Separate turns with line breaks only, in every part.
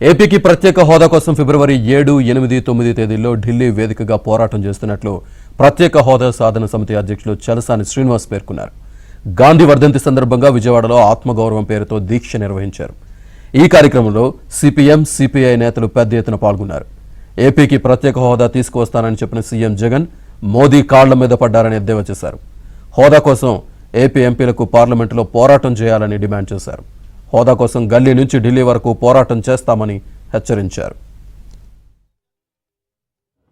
ఏపీకి ప్రత్యేక హోదా కోసం ఫిబ్రవరి 7, 8, 9 తేదీల్లో ఢిల్లీ వేదికగా పోరాటం చేస్తున్నట్లు ప్రత్యేక హోదా సాధన సమితి అధ్యక్షులు చలసాని శ్రీనివాస్ పేర్కొన్నారు. గాంధీ వర్ధంతి సందర్భంగా విజయవాడలో ఆత్మగౌరవం పేరుతో దీక్ష నిర్వహించారు. ఈ కార్యక్రమంలో సిపిఎం, సిపిఐ నేతలు పెద్ద ఎత్తున పాల్గొన్నారు. ఏపీకి ప్రత్యేక హోదా తీసుకువస్తానని చెప్పిన సీఎం జగన్ మోదీ కాళ్ల మీద పడ్డారని ఎద్దేవా చేశారు. హోదా కోసం ఏపీ ఎంపీలకు పార్లమెంటులో పోరాటం చేయాలని డిమాండ్ చేశారు. హోదా కోసం గల్లీ నుంచి ఢిల్లీ వరకు పోరాటం చేస్తామని హెచ్చరించారు.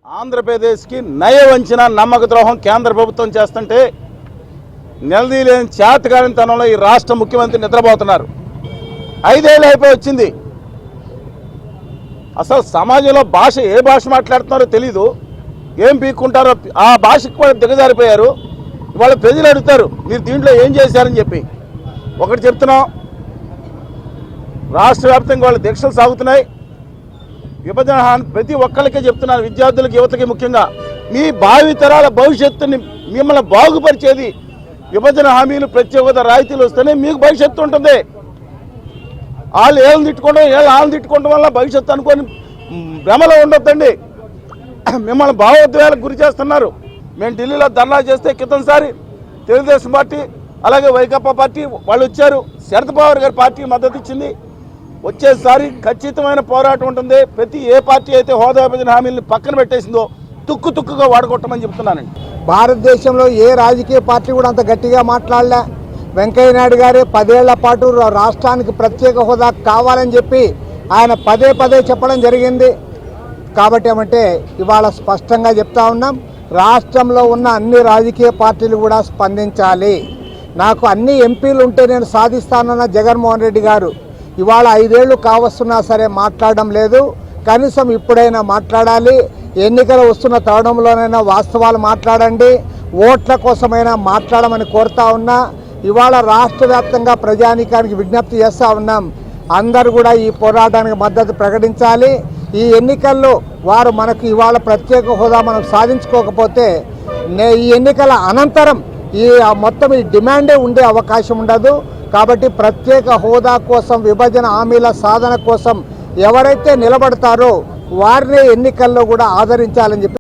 ఆంధ్రప్రదేశ్కి నయవంచన నమ్మక ద్రోహం కేంద్ర ప్రభుత్వం చేస్తుంటే నిలదీయలేని చేతకానితనంలో ఈ రాష్ట్ర ముఖ్యమంత్రి నిద్రపోతున్నారు. 5 ఏళ్ళు అయిపోయి వచ్చింది. అసలు సమాజంలో భాష ఏ భాష మాట్లాడుతున్నారో తెలీదు, ఏం పీక్కుంటారో ఆ భాషకు కూడా దిగజారిపోయారు. ఇవాళ ప్రజలు అడుగుతారు మీరు దీంట్లో ఏం చేశారని చెప్పి. ఒకటి చెప్తున్నాం, రాష్ట్ర వ్యాప్తంగా వాళ్ళ దీక్షలు సాగుతున్నాయి. విభజన హామీ ప్రతి ఒక్కరికే చెప్తున్నారు, విద్యార్థులకి, యువతకి ముఖ్యంగా మీ భావితరాల భవిష్యత్తుని మిమ్మల్ని బాగుపరిచేది విభజన హామీలు, ప్రత్యేక హోదా రాయితీలు వస్తేనే మీకు భవిష్యత్తు ఉంటుంది. వాళ్ళు ఏళ్ళని తిట్టుకోవడం, వాళ్ళని తిట్టుకోవడం వల్ల భవిష్యత్తు అనుకొని భ్రమలో ఉండొద్దండి. మిమ్మల్ని భావోద్వేగాలకు గురి చేస్తున్నారు. మేము ఢిల్లీలో ధర్నా చేస్తే క్రితంసారి తెలుగుదేశం పార్టీ అలాగే వైకాపా పార్టీ వాళ్ళు వచ్చారు, శరద్ పవార్ గారి పార్టీ మద్దతు ఇచ్చింది. వచ్చేసారి ఖచ్చితమైన పోరాటం ఉంటుంది. ప్రతి ఏ పార్టీ అయితే హోదా విభజన హామీలను పక్కన పెట్టేసిందో తుక్కుగా వాడుకోవటమని చెప్తున్నానండి.
భారతదేశంలో ఏ రాజకీయ పార్టీ కూడా అంత గట్టిగా మాట్లాడలే. వెంకయ్యనాయుడు గారే 10 ఏళ్ల పాటు రాష్ట్రానికి ప్రత్యేక హోదా కావాలని చెప్పి ఆయన పదే చెప్పడం జరిగింది. కాబట్టి ఏమంటే ఇవాళ స్పష్టంగా చెప్తా ఉన్నాం, రాష్ట్రంలో ఉన్న అన్ని రాజకీయ పార్టీలు కూడా స్పందించాలి. నాకు అన్ని ఎంపీలు ఉంటే నేను సాధిస్తానన్న జగన్మోహన్ రెడ్డి గారు ఇవాళ 5 ఏళ్ళు కావస్తున్నా సరే మాట్లాడడం లేదు. కనీసం ఇప్పుడైనా మాట్లాడాలి. ఎన్నికలు వస్తున్న తరుణంలోనైనా వాస్తవాలు మాట్లాడండి. ఓట్ల కోసమైనా మాట్లాడమని కోరుతా ఉన్నా. ఇవాళ రాష్ట్ర వ్యాప్తంగా ప్రజానీకానికి విజ్ఞప్తి చేస్తూ ఉన్నాం, అందరూ కూడా ఈ పోరాటానికి మద్దతు ప్రకటించాలి. ఈ ఎన్నికల్లో వారు మనకు ఇవాళ ప్రత్యేక హోదా మనం సాధించుకోకపోతే ఈ ఎన్నికల అనంతరం మొత్తం ఈ డిమాండే ఉండే అవకాశం ఉండదు. కాబట్టి ప్రత్యేక హోదా కోసం, విభజన హామీల సాధన కోసం ఎవరైతే నిలబడతారో వారిని ఎన్నికల్లో కూడా ఆదరించాలని చెప్పి